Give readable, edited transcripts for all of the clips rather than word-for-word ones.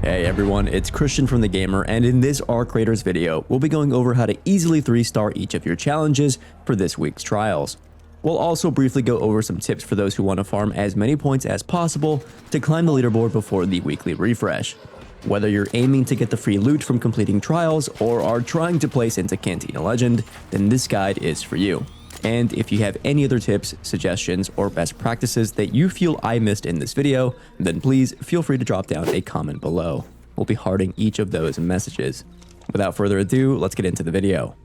Hey everyone, it's Christian from The Gamer, and in this ROCKETEERS video, we'll be going over how to easily 3-star each of your challenges for this week's trials. We'll also briefly go over some tips for those who want to farm as many points as possible to climb the leaderboard before the weekly refresh. Whether you're aiming to get the free loot from completing trials or are trying to place into Cantina Legend, then this guide is for you. And if you have any other tips, suggestions, or best practices that you feel I missed in this video, then please feel free to drop down a comment below. We'll be hearting each of those messages. Without further ado, let's get into the video.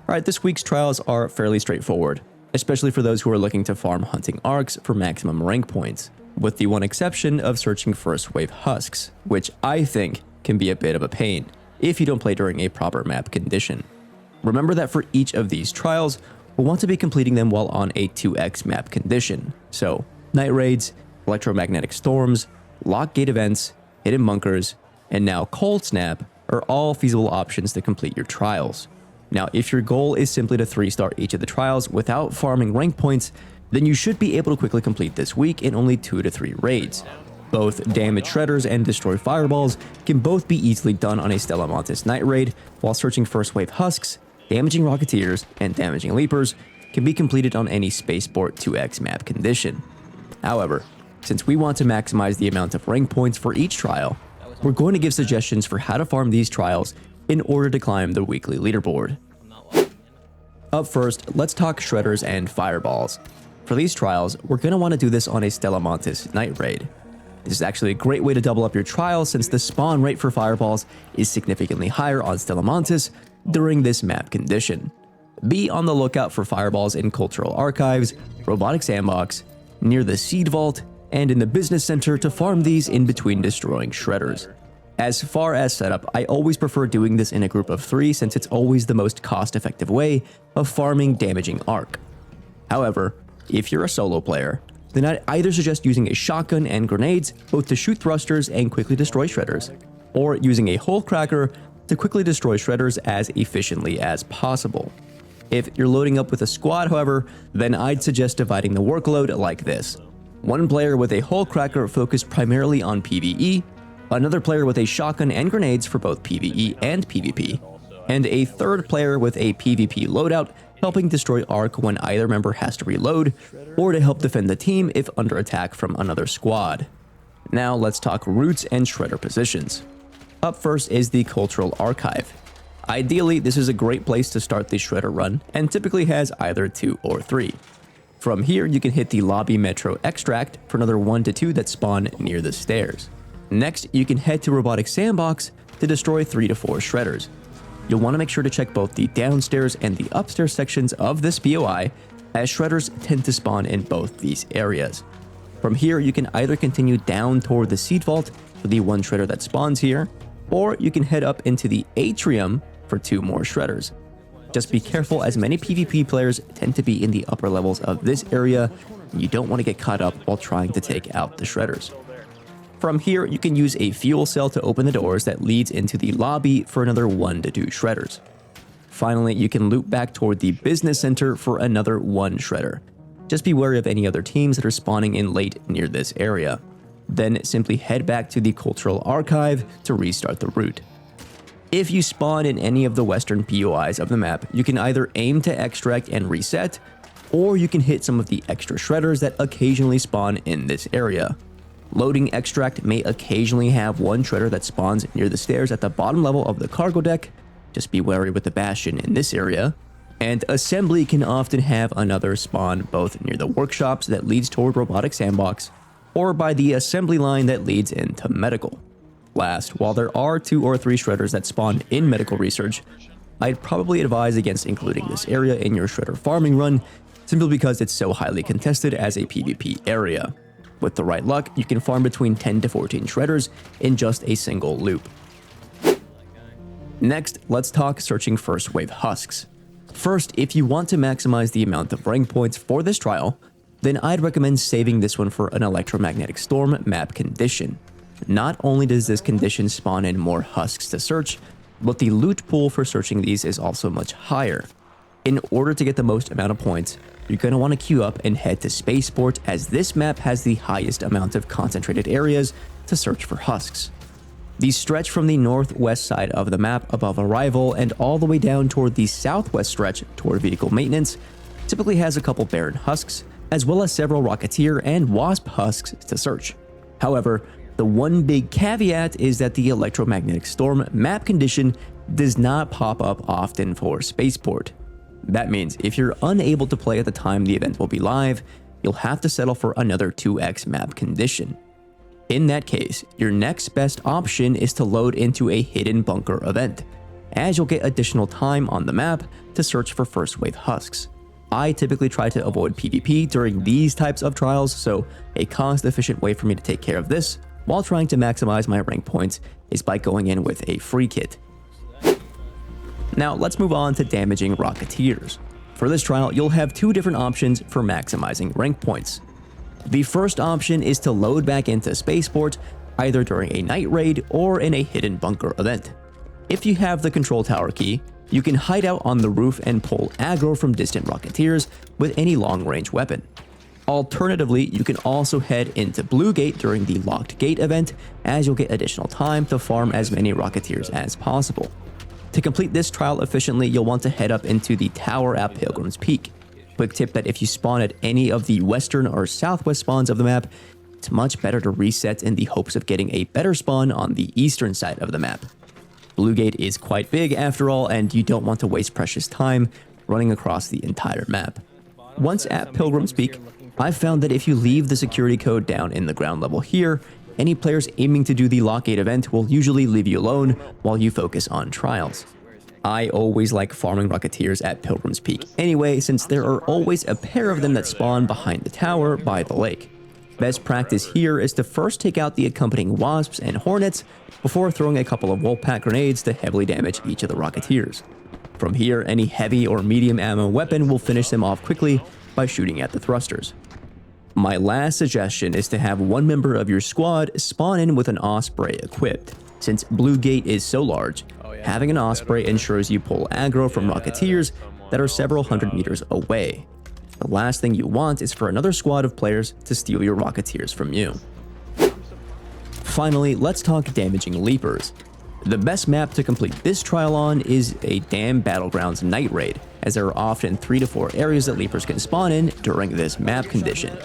Alright, this week's trials are fairly straightforward, especially for those who are looking to farm hunting arcs for maximum rank points, with the one exception of searching first wave husks, which I think can be a bit of a pain if you don't play during a proper map condition. Remember that for each of these trials, we'll want to be completing them while on a 2x map condition. So, night raids, electromagnetic storms, lock gate events, hidden bunkers, and now cold snap are all feasible options to complete your trials. Now, if your goal is simply to 3-star each of the trials without farming rank points, then you should be able to quickly complete this week in only 2 to 3 raids. Both damage shredders and destroy fireballs can both be easily done on a Stella Montis night raid, while searching first wave husks, damaging rocketeers, and damaging leapers can be completed on any spaceport 2x map condition. However, since we want to maximize the amount of rank points for each trial, we're going to give suggestions for how to farm these trials in order to climb the weekly leaderboard. Up first, let's talk shredders and fireballs. For these trials, we're going to want to do this on a Stella Montis night raid. This is actually a great way to double up your trials since the spawn rate for fireballs is significantly higher on Stella Montis during this map condition. Be on the lookout for fireballs in Cultural Archives, Robotic Sandbox, near the Seed Vault, and in the Business Center to farm these in between destroying shredders. As far as setup, I always prefer doing this in a group of 3 since it's always the most cost-effective way of farming damaging arc. However, if you're a solo player, then I'd either suggest using a shotgun and grenades both to shoot thrusters and quickly destroy shredders, or using a hole cracker to quickly destroy shredders as efficiently as possible. If you're loading up with a squad, however, then I'd suggest dividing the workload like this. One player with a hole cracker focused primarily on PvE, another player with a shotgun and grenades for both PvE and PvP, and a third player with a PvP loadout helping destroy arc when either member has to reload, or to help defend the team if under attack from another squad. Now let's talk routes and shredder positions. Up first is the Cultural Archive. Ideally, this is a great place to start the shredder run and typically has either 2 or 3. From here, you can hit the Lobby Metro Extract for another 1 to 2 that spawn near the stairs. Next, you can head to Robotic Sandbox to destroy 3 to 4 shredders. You'll want to make sure to check both the downstairs and the upstairs sections of this POI, as shredders tend to spawn in both these areas. From here, you can either continue down toward the Seed Vault for the 1 shredder that spawns here, or you can head up into the Atrium for 2 more shredders. Just be careful as many PvP players tend to be in the upper levels of this area, and you don't want to get caught up while trying to take out the shredders. From here, you can use a fuel cell to open the doors that leads into the lobby for another 1 to 2 shredders. Finally, you can loop back toward the Business Center for another 1 shredder. Just be wary of any other teams that are spawning in late near this area. Then simply head back to the Cultural Archive to restart the route. If you spawn in any of the western POIs of the map, you can either aim to extract and reset, or you can hit some of the extra shredders that occasionally spawn in this area. Loading Extract may occasionally have 1 shredder that spawns near the stairs at the bottom level of the cargo deck, just be wary with the Bastion in this area, and Assembly can often have another spawn both near the workshops that leads toward Robotic Sandbox, or by the assembly line that leads into Medical. Last, while there are 2 or 3 shredders that spawn in Medical Research, I'd probably advise against including this area in your shredder farming run, simply because it's so highly contested as a PvP area. With the right luck, you can farm between 10 to 14 shredders in just a single loop. Next, let's talk searching first wave husks. First, if you want to maximize the amount of rank points for this trial, then I'd recommend saving this one for an electromagnetic storm map condition. Not only does this condition spawn in more husks to search, but the loot pool for searching these is also much higher. In order to get the most amount of points, you're going to want to queue up and head to Spaceport, as this map has the highest amount of concentrated areas to search for husks. These stretch from the northwest side of the map above arrival and all the way down toward the southwest stretch toward vehicle maintenance. Typically has a couple barren husks, as well as several Rocketeer and Wasp husks to search. However, the one big caveat is that the electromagnetic storm map condition does not pop up often for Spaceport. That means if you're unable to play at the time the event will be live, you'll have to settle for another 2x map condition. In that case, your next best option is to load into a hidden bunker event, as you'll get additional time on the map to search for first wave husks. I typically try to avoid PvP during these types of trials, so a cost-efficient way for me to take care of this while trying to maximize my rank points is by going in with a free kit. Now let's move on to damaging Rocketeers. For this trial, you'll have two different options for maximizing rank points. The first option is to load back into Spaceport either during a night raid or in a hidden bunker event. If you have the control tower key, you can hide out on the roof and pull aggro from distant Rocketeers with any long-range weapon. Alternatively, you can also head into Blue Gate during the Locked Gate event, as you'll get additional time to farm as many Rocketeers as possible. To complete this trial efficiently, you'll want to head up into the tower at Pilgrim's Peak. Quick tip that if you spawn at any of the western or southwest spawns of the map, it's much better to reset in the hopes of getting a better spawn on the eastern side of the map. Blue Gate is quite big after all, and you don't want to waste precious time running across the entire map. Once at Pilgrim's Peak, I've found that if you leave the security code down in the ground level here, any players aiming to do the Lockgate event will usually leave you alone while you focus on trials. I always like farming Rocketeers at Pilgrim's Peak anyway, since there are always a pair of them that spawn behind the tower by the lake. Best practice here is to first take out the accompanying Wasps and Hornets before throwing a couple of Wolfpack grenades to heavily damage each of the Rocketeers. From here, any heavy or medium ammo weapon will finish them off quickly by shooting at the thrusters. My last suggestion is to have one member of your squad spawn in with an Osprey equipped. Since Blue Gate is so large, having an Osprey ensures you pull aggro from Rocketeers that are several hundred meters away. The last thing you want is for another squad of players to steal your Rocketeers from you. Finally, let's talk damaging Leapers. The best map to complete this trial on is a Dam Battlegrounds night raid, as there are often 3 to 4 areas that Leapers can spawn in during this map condition.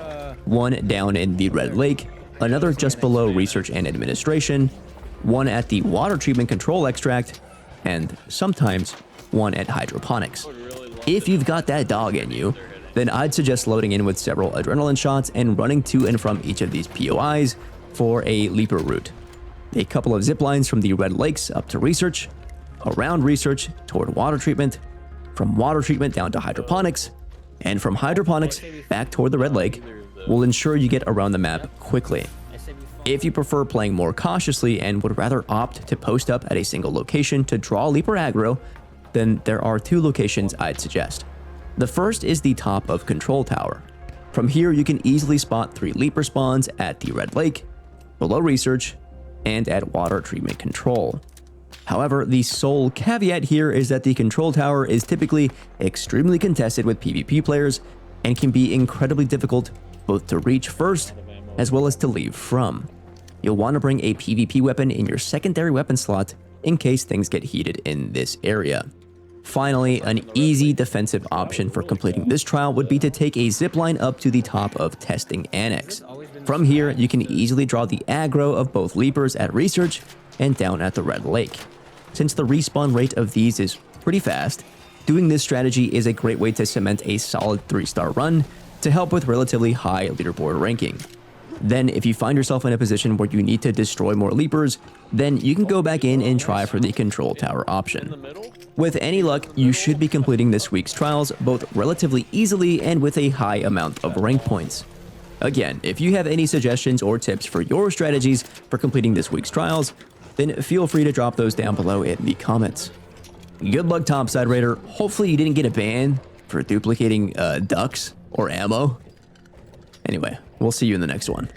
One down in the Red Lake, another just below Research and Administration, one at the Water Treatment Control Extract, and sometimes one at Hydroponics. If you've got that dog in you, then I'd suggest loading in with several adrenaline shots and running to and from each of these POIs for a Leaper route. A couple of zip lines from the Red Lakes up to Research, around Research toward Water Treatment, from Water Treatment down to Hydroponics, and from Hydroponics back toward the Red Lake will ensure you get around the map quickly. If you prefer playing more cautiously and would rather opt to post up at a single location to draw Leaper aggro, then there are 2 locations I'd suggest. The first is the top of Control Tower. From here, you can easily spot 3 Leaper spawns at the Red Lake, below Research, and at Water Treatment Control. However, the sole caveat here is that the Control Tower is typically extremely contested with PvP players and can be incredibly difficult both to reach first as well as to leave from. You'll want to bring a PvP weapon in your secondary weapon slot in case things get heated in this area. Finally, an easy defensive option for completing this trial would be to take a zipline up to the top of Testing Annex. From here, you can easily draw the aggro of both Leapers at Research and down at the Red Lake. Since the respawn rate of these is pretty fast, doing this strategy is a great way to cement a solid 3-star run to help with relatively high leaderboard ranking. Then, if you find yourself in a position where you need to destroy more Leapers, then you can go back in and try for the Control Tower option. With any luck, you should be completing this week's trials both relatively easily and with a high amount of rank points. Again, if you have any suggestions or tips for your strategies for completing this week's trials, then feel free to drop those down below in the comments. Good luck, Topside Raider. Hopefully you didn't get a ban for duplicating ducks or ammo. Anyway, we'll see you in the next one.